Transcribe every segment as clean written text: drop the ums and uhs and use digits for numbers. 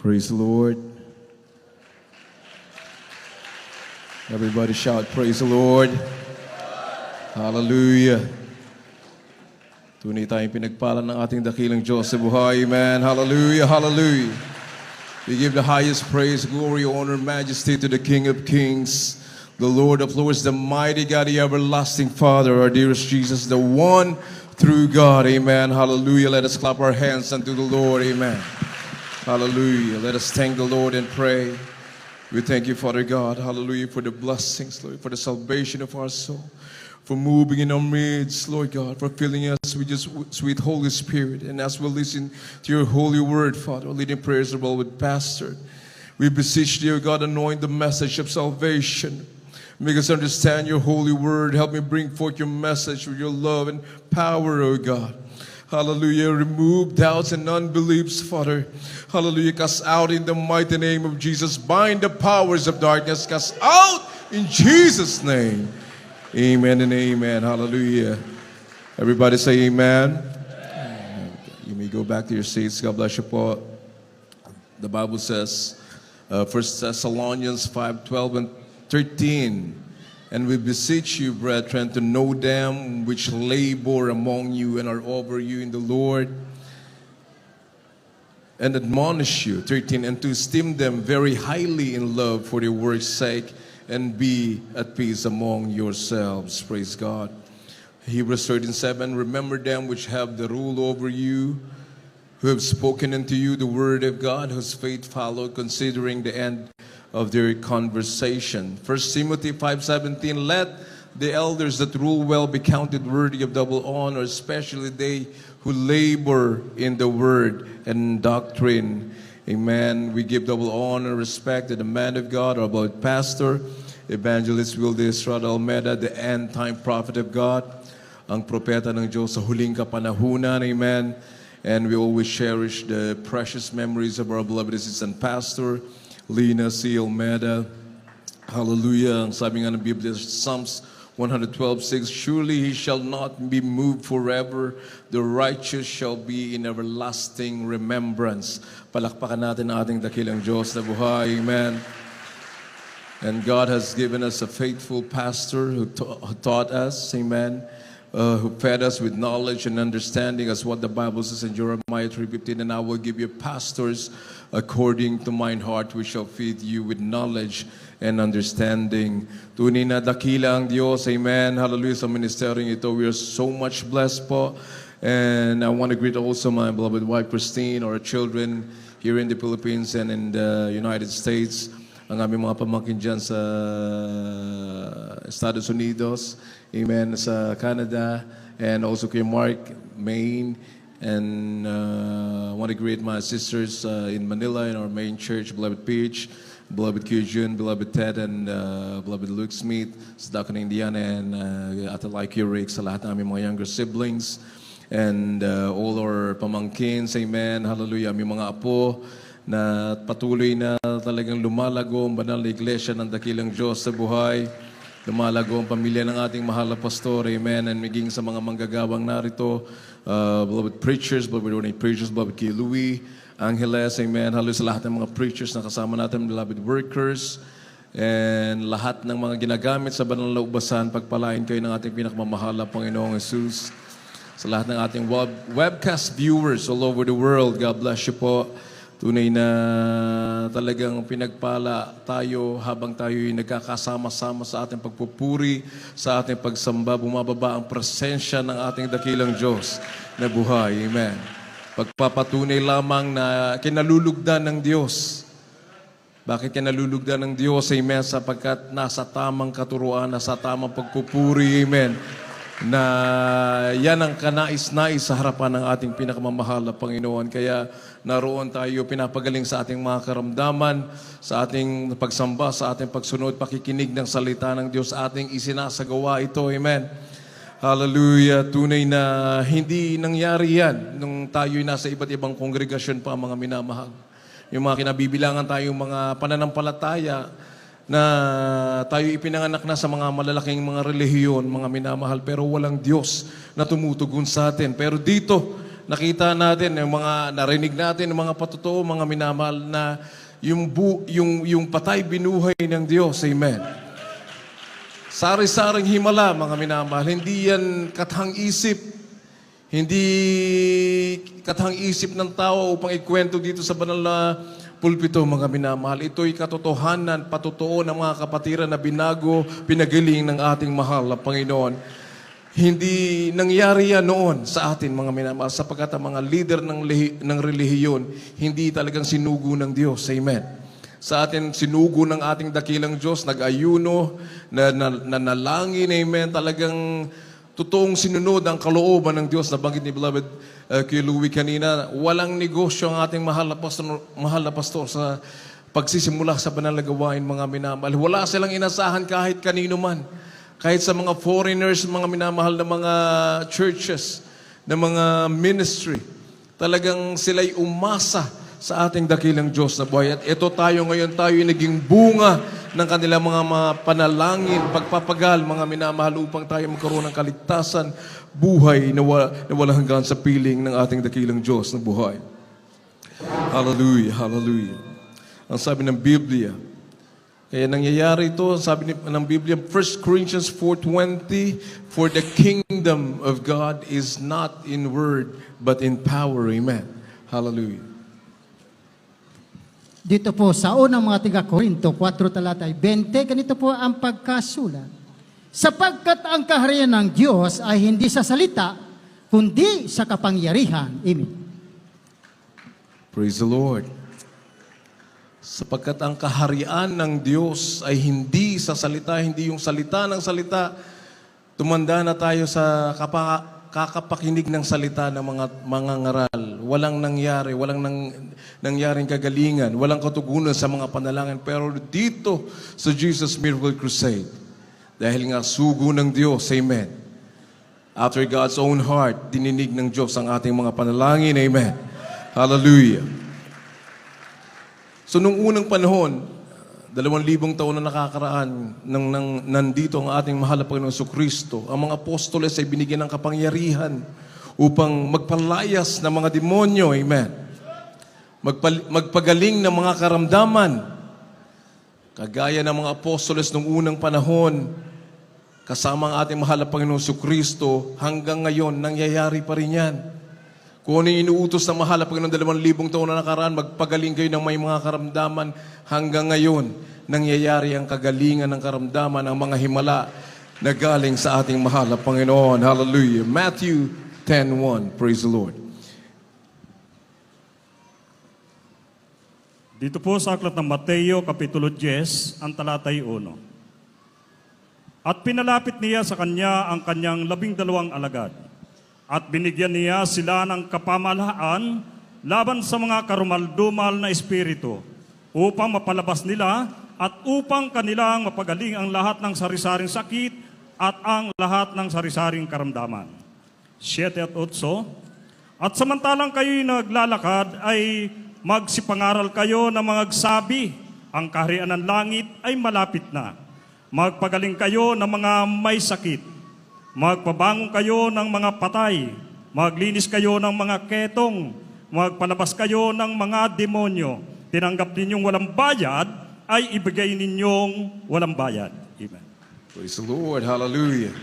Praise the Lord. Everybody shout, praise the Lord. Hallelujah. Tunay tayong pinagpala ng ating dakilang Diyos sa buhay. Amen. Hallelujah, hallelujah. We give the highest praise, glory, honor, majesty to the King of Kings, the Lord of Lords, the mighty God, the everlasting Father, our dearest Jesus, the one true God. Amen. Hallelujah. Let us clap our hands unto the Lord. Amen. Hallelujah. Let us thank the Lord and pray. We thank you, Father God. Hallelujah. For the blessings, Lord, for the salvation of our soul, for moving in our midst, Lord God, for filling us with your sweet Holy Spirit. And as we listen to your holy word, Father, leading prayers well with Pastor, we beseech thee, O God, anoint the message of salvation. Make us understand your holy word. Help me bring forth your message with your love and power, O God. Hallelujah. Remove doubts and unbeliefs, Father. Hallelujah. Cast out in the mighty name of Jesus. Bind the powers of darkness. Cast out in Jesus' name. Amen and amen. Hallelujah. Everybody say amen. You may go back to your seats. God bless you, Paul. The Bible says, 1 Thessalonians 5:12 and 13. And we beseech you, brethren, to know them which labor among you and are over you in the Lord, and admonish you, 13, and to esteem them very highly in love for their work's sake, and be at peace among yourselves. Praise God. Hebrews 13:7, remember them which have the rule over you, who have spoken unto you the word of God, whose faith followed, considering the end of their conversation. 1 Timothy 5:17, let the elders that rule well be counted worthy of double honor, especially they who labor in the word and doctrine. Amen. We give double honor, respect to the man of God, our beloved pastor, Evangelist Wilde Estrada Almeida, the end-time prophet of God, ang propeta ng Diyos sa huling kapanahunan. Amen. And we always cherish the precious memories of our beloved assistant pastor, Lina C. Almeida. Hallelujah. Ang sabi nga ng Biblia, Psalms 112:6, surely he shall not be moved forever. The righteous shall be in everlasting remembrance. Palakpakan natin ang ating dakilang Diyos na buhay. Amen. And God has given us a faithful pastor who taught us. Amen. Who fed us with knowledge and understanding, as what the Bible says in Jeremiah 3:15, and I will give you pastors according to mine heart, which shall feed you with knowledge and understanding. Tunay na dakila ang Diyos. Amen. Hallelujah. Sa ministeryong ito, we are so much blessed po. And I want to greet also my beloved wife, Christine, our children here in the Philippines and in the United States. Ang aming mga pamangkin dyan sa Estados Unidos. Amen. Sa Canada. And also kay Mark, Maine. And I want to greet my sisters in Manila in our main church, beloved Peach, beloved Kyujun, beloved Ted, and beloved Luke Smith, sa Dakan, Indiana, and Ate Like Rick, sa lahat ng aming mga younger siblings, and all our pamangkins. Amen. Hallelujah. Aming mga apo na patuloy na talagang lumalago ang banal na iglesia ng dakilang Diyos sa buhay. Lumalago ang pamilya ng ating mahal na pastor. Amen. And maging sa mga manggagawang narito, beloved preachers, beloved ordained preachers, beloved kay Louis, Angeles, amen. Hallelujah sa lahat ng mga preachers na kasama natin, beloved workers, and lahat ng mga ginagamit sa banal na ubasan, pagpalain kayo ng ating pinakamamahal na Panginoong Jesus. Sa lahat ng ating webcast viewers all over the world, God bless you po. Tunay na talagang pinagpala tayo habang tayo'y nagkakasama-sama sa ating pagpupuri, sa ating pagsamba, bumababa ang presensya ng ating dakilang Diyos na buhay. Amen. Pagpapatunay lamang na kinalulugdan ng Diyos. Bakit kinalulugdan ng Diyos? Amen. Sapagkat nasa tamang katuruan, nasa tamang pagpupuri. Amen. Na yan ang kanais-nais sa harapan ng ating pinakamamahal na Panginoon. Kaya naroon tayo pinapagaling sa ating mga karamdaman, sa ating pagsamba, sa ating pagsunod, pakikinig ng salita ng Diyos, ating isinasagawa ito. Amen. Hallelujah. Tunay na hindi nangyari yan nung tayo'y nasa iba't ibang kongregasyon pa, mga minamahal. Yung mga kinabibilangan tayong mga pananampalataya, na tayo ipinanganak na sa mga malalaking mga relihiyon, mga minamahal, pero walang Diyos na tumutugon sa atin. Pero dito, nakita natin, yung mga narinig natin, yung mga patotoo, mga minamahal na yung patay binuhay ng Diyos. Amen. Sari-saring himala, mga minamahal. Hindi yan kathang isip. Hindi kathang isip ng tao upang ikwento dito sa banal na pulpito, mga minamahal. Ito'y katotohanan, patotoo ng mga kapatiran na binago, pinagaling ng ating mahal na Panginoon. Hindi nangyari yan noon sa atin, mga minamahal, sapagkat ang mga leader ng relihiyon, hindi talagang sinugo ng Diyos. Amen. Sa atin, sinugo ng ating dakilang Diyos, nag-ayuno, nanalangin, amen, talagang totoong sinunod ang kalooban ng Diyos. Nabanggit ni Beloved kay Louie kanina, walang negosyo ang ating mahal na pastor sa pagsisimula sa banal na gawain, mga minamahal. Wala silang inasahan kahit kanino man. Kahit sa mga foreigners, mga minamahal na mga churches, na mga ministry, talagang sila'y umasa sa ating dakilang Diyos na buhay. At ito tayo ngayon, tayo'y naging bunga ng kanilang mga panalangin, pagpapagal, mga minamahal, upang tayo magkaroon ng kaligtasan, buhay na walang hanggan sa piling ng ating dakilang Diyos na buhay. Hallelujah, hallelujah. Ang sabi ng Biblia, kaya nangyayari ito, sabi ng Biblia, 1 Corinthians 4:20, for the kingdom of God is not in word, but in power. Amen. Hallelujah. Dito po sa unang mga tiga-Korinto 4 talatay 20, ganito po ang pagkasulat. Sapagkat ang kaharian ng Diyos ay hindi sa salita, kundi sa kapangyarihan. Amen. Praise the Lord. Sapagkat ang kaharian ng Diyos ay hindi sa salita, hindi yung salita ng salita. Tumanda na tayo sa kakapakinig ng salita ng mga ngaral. Walang nangyaring kagalingan, walang katugunan sa mga panalangin. Pero dito sa Jesus Miracle Crusade, dahil nga sugo ng Diyos, amen. After God's own heart, dininig ng Diyos ang ating mga panalangin, amen. Hallelujah. So nung unang panahon, 2,000 taon na nakakaraan nandito ang ating mahal na Panginoong Jesucristo, ang mga apostoles ay binigyan ng kapangyarihan upang magpalayas ng mga demonyo, amen. Magpagaling ng mga karamdaman. Kagaya ng mga apostoles nung unang panahon, kasama ang ating mahal na Panginoong Jesucristo, hanggang ngayon, nangyayari pa rin yan. Kung ano yung inuutos ng mahal na Panginoon 2,000 taon na nakaraan, magpagaling kayo ng may mga karamdaman, hanggang ngayon, nangyayari ang kagalingan ng karamdaman, ang mga himala na galing sa ating mahal na Panginoon. Hallelujah. Matthew 10:1. Praise the Lord. Dito po sa aklat ng Mateo, Kapitulo 10, ang talatay 1. At pinalapit niya sa kanya ang kanyang 12 alagad. At binigyan niya sila ng kapamahalaan laban sa mga karumaldumal na espiritu upang mapalabas nila at upang kanilang mapagaling ang lahat ng sari-saring sakit at ang lahat ng sari-saring karamdaman. 7 at 8. At samantalang kayo'y naglalakad ay magsipangaral kayo na magsabi, ang kaharian ng langit ay malapit na. Magpagaling kayo ng mga may sakit. Magpabangon kayo ng mga patay, maglinis kayo ng mga ketong, magpalabas kayo ng mga demonyo. Tinanggap ninyong walang bayad, ay ibigay ninyong walang bayad. Amen. Praise the Lord. Hallelujah.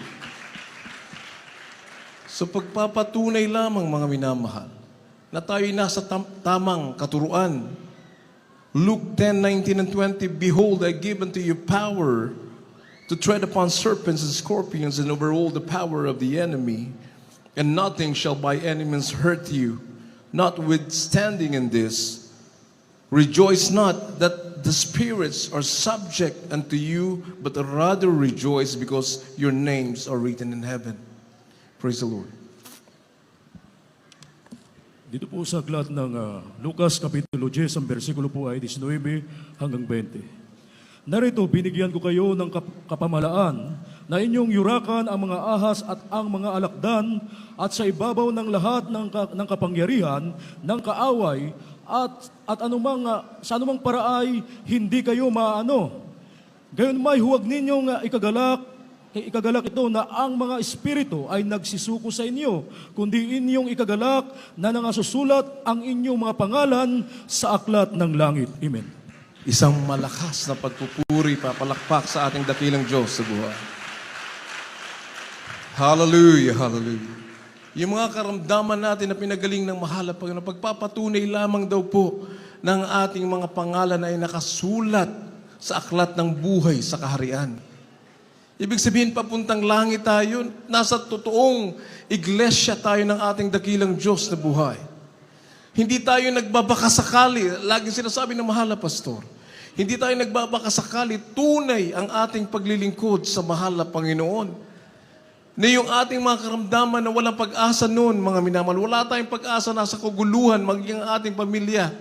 So pagpapatunay lamang, mga minamahal, na tayo'y nasa tamang katuruan. Luke 10:19 and 20, behold, I give unto you power to tread upon serpents and scorpions and over all the power of the enemy, and nothing shall by any means hurt you. Notwithstanding in this, rejoice not that the spirits are subject unto you, but rather rejoice because your names are written in heaven. Praise the Lord. Dito po sa aklat ng Lucas Kapitulo 10, ang bersikulo po ay 19 hanggang 20. Narito, binigyan ko kayo ng kapamalaan na inyong yurakan ang mga ahas at ang mga alakdan at sa ibabaw ng lahat ng kapangyarihan, ng kaaway at sa anumang paraay hindi kayo maano. Gayon may huwag ninyong ikagalak ikagalak ito na ang mga espiritu ay nagsisuko sa inyo, kundi inyong ikagalak na nangasusulat ang inyong mga pangalan sa aklat ng langit. Amen. Isang malakas na pagpupuri, papalakpak sa ating dakilang Diyos sa buhay. Hallelujah, hallelujah. Yung mga karamdaman natin na pinagaling ng mahal na Panginoon, pagpapatunay lamang daw po ng ating mga pangalan ay nakasulat sa aklat ng buhay sa kaharian. Ibig sabihin, papuntang langit tayo, nasa totoong iglesia tayo ng ating dakilang Diyos na buhay. Hindi tayo nagbabakasakali. Laging sinasabi ng mahal na pastor, hindi tayo nagbabakasakali. Tunay ang ating paglilingkod sa mahal na Panginoon. Na yung ating mga karamdaman na walang pag-asa noon, mga minamahal, wala tayong pag-asa, nasa kaguluhan, maging ang ating pamilya,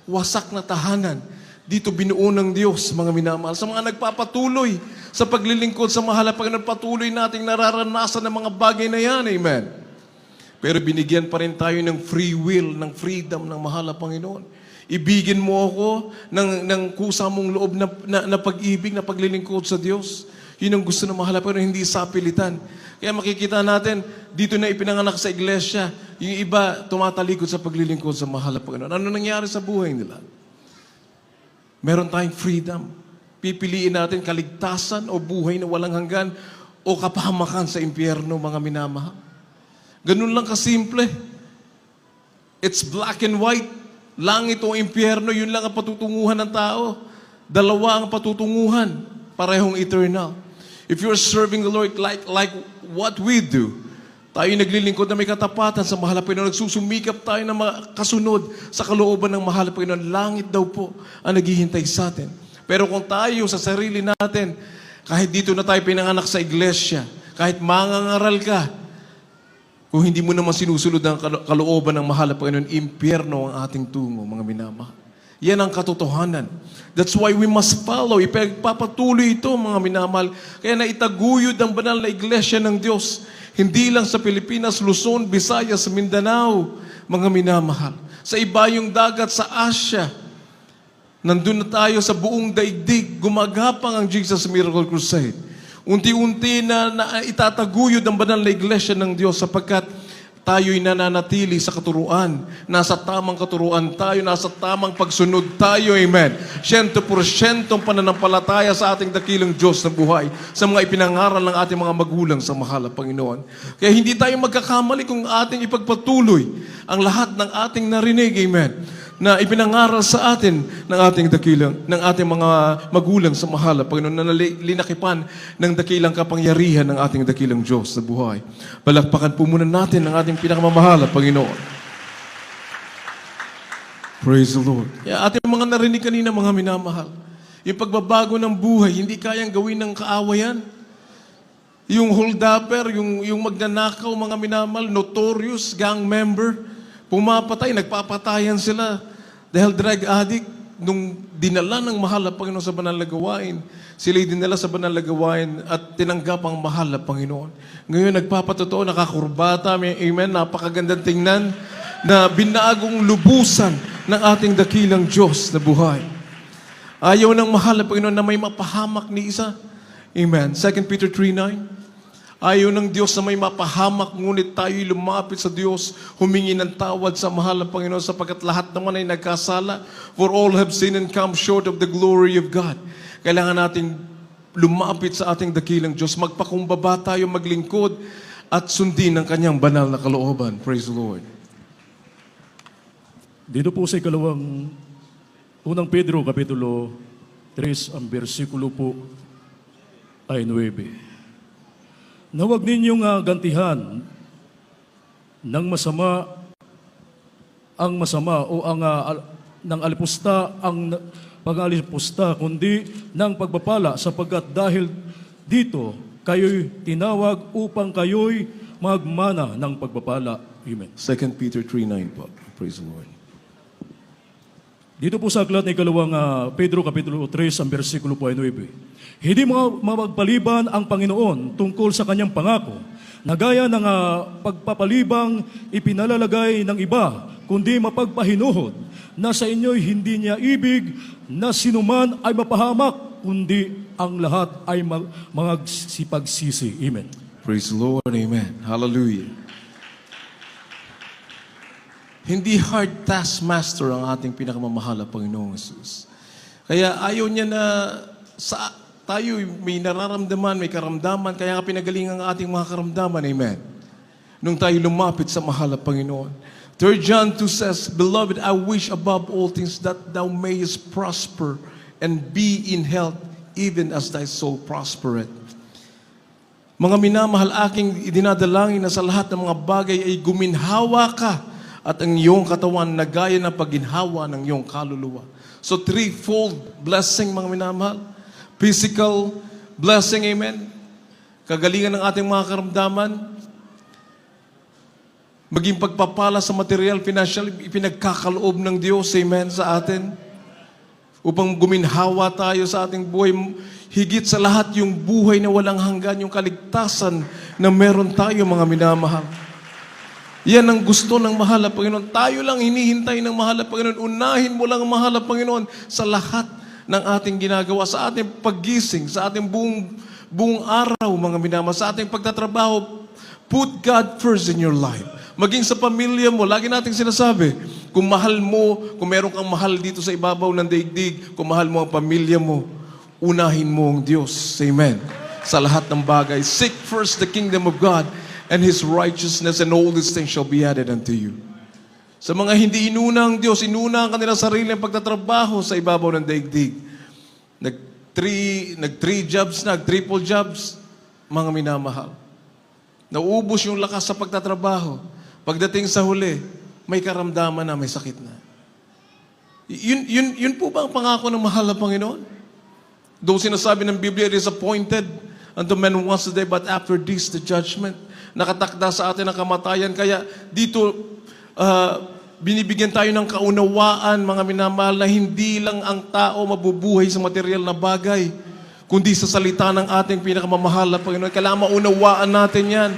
wasak na tahanan. Dito binuo ng Diyos, mga minamahal. Sa mga nagpapatuloy sa paglilingkod sa mahal na Panginoon, patuloy nating nararanasan ng mga bagay na yan. Amen. Pero binigyan pa rin tayo ng free will, ng freedom ng mahal na Panginoon. Ibigin mo ako ng kusa mong loob na pag-ibig, na paglilingkod sa Diyos. Yun ang gusto ng mahal na Panginoon, hindi sapilitan. Kaya makikita natin, dito na ipinanganak sa iglesia, yung iba tumatalikod sa paglilingkod sa mahal na Panginoon. Ano nangyari sa buhay nila? Meron tayong freedom. Pipiliin natin kaligtasan o buhay na walang hanggan o kapahamakan sa impyerno, mga minamahal. Ganun lang kasimple. It's black and white. Langit o impyerno, yun lang ang patutunguhan ng tao. Dalawa ang patutunguhan, parehong eternal. If you're serving the Lord like what we do, tayo naglilingkod na may katapatan sa mahal na Panginoon. Nagsusumikap tayo na kasunod sa kalooban ng mahal na Panginoon. Langit daw po ang naghihintay sa atin. Pero kung tayo sa sarili natin, kahit dito na tayo pinanganak sa iglesia, kahit mangangaral ka, kung hindi mo naman sinusunod ang kalooban ng mahal na Panginoon, impyerno ang ating tungo, mga minamahal. Yan ang katotohanan. That's why we must follow. Ipagpapatuloy ito, mga minamahal. Kaya naitaguyod ang banal na iglesia ng Diyos. Hindi lang sa Pilipinas, Luzon, Visayas, Mindanao, mga minamahal. Sa ibayong dagat, sa Asia, nandun na tayo sa buong daigdig, gumagapang ang Jesus Miracle Crusade. Unti-unti na itataguyod ang banal na iglesia ng Diyos sapagkat tayo'y nananatili sa katuruan. Nasa tamang katuruan tayo, nasa tamang pagsunod tayo, amen. 100% pananampalataya sa ating dakilang Diyos na buhay, sa mga ipinangaral ng ating mga magulang sa mahal na Panginoon. Kaya hindi tayo magkakamali kung ating ipagpatuloy ang lahat ng ating narinig, amen, na ipinangaral sa atin ng ating mga magulang sa mahal na Panginoon, na linakipan ng dakilang kapangyarihan ng ating dakilang Diyos sa buhay. Palakpakan po muna natin ang ating pinakamamahal na Panginoon. Praise the Lord. Ating mga narinig kanina, mga minamahal, yung pagbabago ng buhay, hindi kayang gawin ng kaawayan. Yung hold-upper, yung magnanakaw, mga minamahal, notorious gang member, pumapatay, nagpapatayan sila dahil drug addict. Nung dinala ng mahal na Panginoon sa banal na gawain, sila'y dinala sa banal na gawain at tinanggap ang mahal na Panginoon. Ngayon, nagpapatotoo, nakakurbata, amen, napakagandang tingnan, na binagong lubusan ng ating dakilang Diyos na buhay. Ayaw ng mahal na Panginoon na may mapahamak ni isa. Amen. 2 Peter 3:9. Ayaw ng Diyos na may mapahamak, ngunit tayo'y lumapit sa Diyos, humingi ng tawad sa mahal na Panginoon sapagkat lahat naman ay nagkasala. For all have sinned and come short of the glory of God. Kailangan nating lumapit sa ating dakilang Diyos, magpakumbaba tayo, maglingkod, at sundin ang kanyang banal na kalooban. Praise the Lord. Dito po sa unang Pedro, Kapitulo 3, ang bersikulo po ay 9. Na huwag ninyong gantihan ng masama ang masama o ng alipusta ang pag-alipusta, kundi ng pagpapala sapagkat dahil dito kayo'y tinawag upang kayo'y magmana ng pagpapala. Amen. 2 Peter 3:9 po. Praise the Lord. Dito po sa aklat ni Pedro Kapitulo 3, ang bersikulo po ay 9. Hindi mapagpaliban ang Panginoon tungkol sa kanyang pangako, na gaya ng pagpapalibang ipinalalagay ng iba, kundi mapagpahinuhod na sa inyo'y hindi niya ibig na sinuman ay mapahamak, kundi ang lahat ay mga sipagsisi. Amen. Praise the Lord. Amen. Hallelujah. Hindi hard taskmaster ang ating pinakamamahal na Panginoong Jesus. Kaya ayaw niya na tayo may nararamdaman, may karamdaman, kaya nga pinagaling ang ating mga karamdaman. Amen. Nung tayo lumapit sa mahal na Panginoon. 3 John 2 says, Beloved, I wish above all things that thou mayest prosper and be in health, even as thy soul prospereth. Mga minamahal, aking idinadalangin na sa lahat ng mga bagay ay guminhawa ka at ang iyong katawan na gaya ng pagginhawa ng iyong kaluluwa. So threefold blessing, mga minamahal. Physical blessing, amen. Kagalingan ng ating mga karamdaman. Maging pagpapala sa material, financial, ipinagkakaloob ng Diyos, amen, sa atin. Upang guminhawa tayo sa ating buhay. Higit sa lahat yung buhay na walang hanggan, yung kaligtasan na meron tayo, mga minamahal. Yan ang gusto ng mahal na Panginoon. Tayo lang hinihintay ng mahal na Panginoon. Unahin mo lang ang mahal na Panginoon sa lahat ng ating ginagawa, sa ating paggising, sa ating buong araw, mga minamahal, sa ating pagtatrabaho. Put God first in your life. Maging sa pamilya mo, lagi nating sinasabi, kung mahal mo, kung meron kang mahal dito sa ibabaw ng daigdig, kung mahal mo ang pamilya mo, unahin mo ang Diyos. Amen. Sa lahat ng bagay. Seek first the kingdom of God and His righteousness, and all these things shall be added unto you. Sa mga hindi inuna ang Diyos, inuna ang kanilang sariling pagtatrabaho sa ibabaw ng daigdig. Nag-3 jobs na, triple jobs, mga minamahal. Naubos yung lakas sa pagtatrabaho. Pagdating sa huli, may karamdaman na, may sakit na. Yun po ba ang pangako ng mahal na Panginoon? Though sinasabi ng Biblia, it is appointed unto men once a day, but after this, the judgment. Nakatakda sa atin ang kamatayan. Kaya dito, binibigyan tayo ng kaunawaan, mga minamahal, na hindi lang ang tao mabubuhay sa material na bagay, kundi sa salita ng ating pinakamamahal na Panginoon. Kailangan maunawaan natin yan.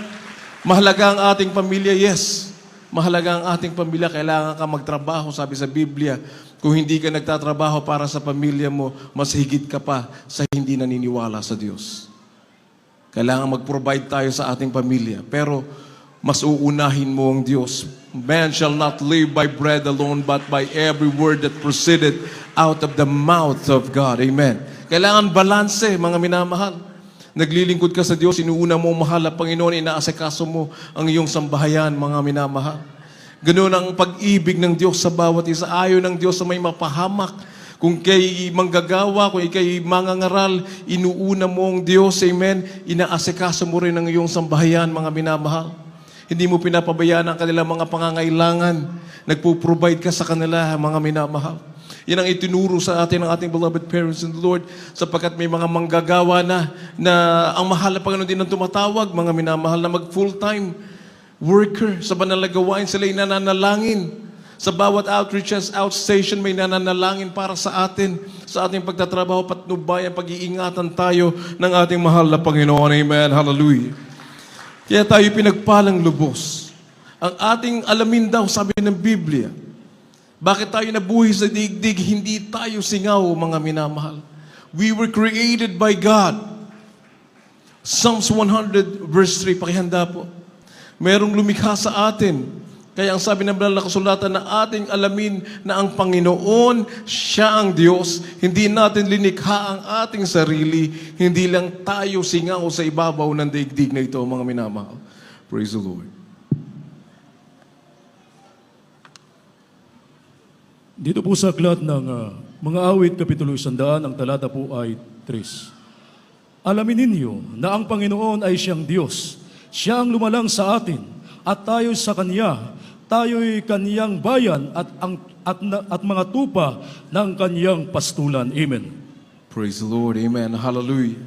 Mahalaga ang ating pamilya, yes. Mahalaga ang ating pamilya. Kailangan ka magtrabaho, sabi sa Biblia. Kung hindi ka nagtatrabaho para sa pamilya mo, mas higit ka pa sa hindi naniniwala sa Diyos. Kailangan mag-provide tayo sa ating pamilya. Pero mas uunahin mo ang Diyos. Man shall not live by bread alone, but by every word that proceeded out of the mouth of God. Amen. Kailangan balanse, mga minamahal. Naglilingkod ka sa Diyos, inuuna mo mahal na Panginoon, inaasikaso mo ang iyong sambahayan, mga minamahal. Ganoon ang pag-ibig ng Diyos sa bawat isa. Ayaw ng Diyos na may mapahamak. Kung kay manggagawa, kung ikay mangangaral, inuuna mo ang Diyos, amen, inaasikaso mo rin ang iyong sambahayan, mga minamahal. Hindi mo pinapabayaan ang kanilang mga pangangailangan. Nagpo-provide ka sa kanila, mga minamahal. Yan ang itinuro sa atin ng ating beloved parents in the Lord, sapagkat may mga manggagawa na ang mahal na Panginoon din ang tumatawag, mga minamahal, na mag-full-time worker sa banal na gawain. Sila ay nananalangin. Sa bawat outreaches, outstation, may nananalangin para sa atin, sa ating pagtatrabaho, patnubayan, pag-iingatan tayo ng ating mahal na Panginoon. Amen. Hallelujah. Kaya tayo pinagpalang lubos. Ang ating alamin daw, sabi ng Biblia, bakit tayo nabuhay sa digdig? Hindi tayo singaw, mga minamahal. We were created by God. Psalms 100 verse 3, pakihanda po. Merong lumikha sa atin. Kaya ang sabi ng banal na kasulatan na ating alamin na ang Panginoon, siya ang Diyos. Hindi natin linikha ang ating sarili. Hindi lang tayo singaw sa ibabaw ng digdig na ito, mga minamahal. Praise the Lord. Dito po sa aklat ng mga awit, Kapitulo 100, ang talata po ay 3. Alamin ninyo na ang Panginoon ay siyang Diyos. Siya ang lumalang sa atin at tayo sa Kanya. Tayo'y Kanyang bayan at mga tupa ng Kanyang pastulan. Amen. Praise the Lord. Amen. Hallelujah.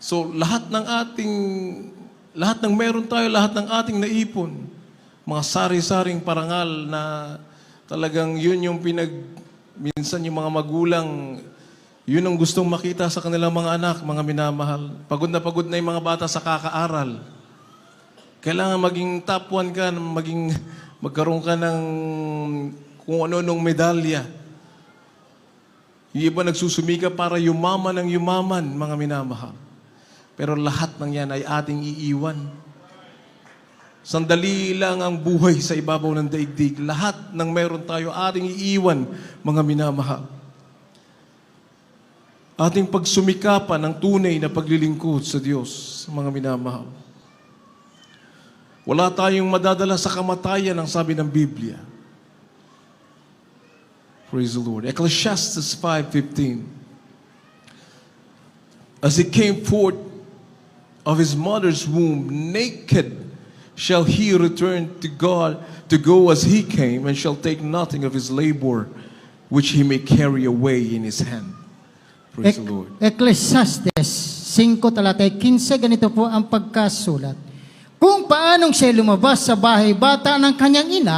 So, lahat ng meron tayo, lahat ng ating naipon, mga sari-saring parangal na talagang yun yung minsan yung mga magulang, yun ang gustong makita sa kanilang mga anak, mga minamahal. Pagod na yung mga bata sa kakaaral. Kailangan maging top 1 ka, magkaroon ka ng kung ano-anong medalya. Yung iba nagsusumika para yumaman ng yumaman, mga minamahal. Pero lahat ng yan ay ating iiwan. Sandali lang ang buhay sa ibabaw ng daigdig. Lahat ng meron tayo ating iiwan, mga minamahal. Ating pagsumikapan ng tunay na paglilingkod sa Diyos, mga minamahal. Wala tayong madadala sa kamatayan, ang sabi ng Biblia. Praise the Lord. Ecclesiastes 5:15. As he came forth of his mother's womb, naked shall he return to God to go as he came, and shall take nothing of his labor, which he may carry away in his hand. Praise the Lord. Ecclesiastes 5 talatay 15, ganito po ang pagkasulat. Kung paanong siya lumabas sa bahay bata ng kanyang ina,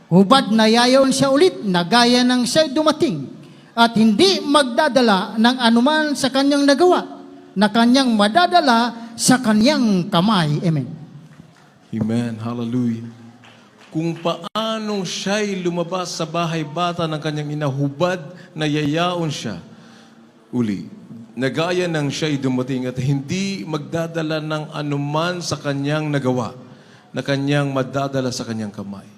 hubad na yayon siya ulit na gaya ng siya dumating, at hindi magdadala ng anuman sa kanyang nagawa, na kanyang madadala sa kanyang kamay. Amen. Amen. Hallelujah. Kung paanong siya'y lumabas sa bahay bata ng kanyang ina, hubad na yayaon siya uli, na gaya ng siya'y dumating, at hindi magdadala ng anuman sa kanyang nagawa, na kanyang madadala sa kanyang kamay.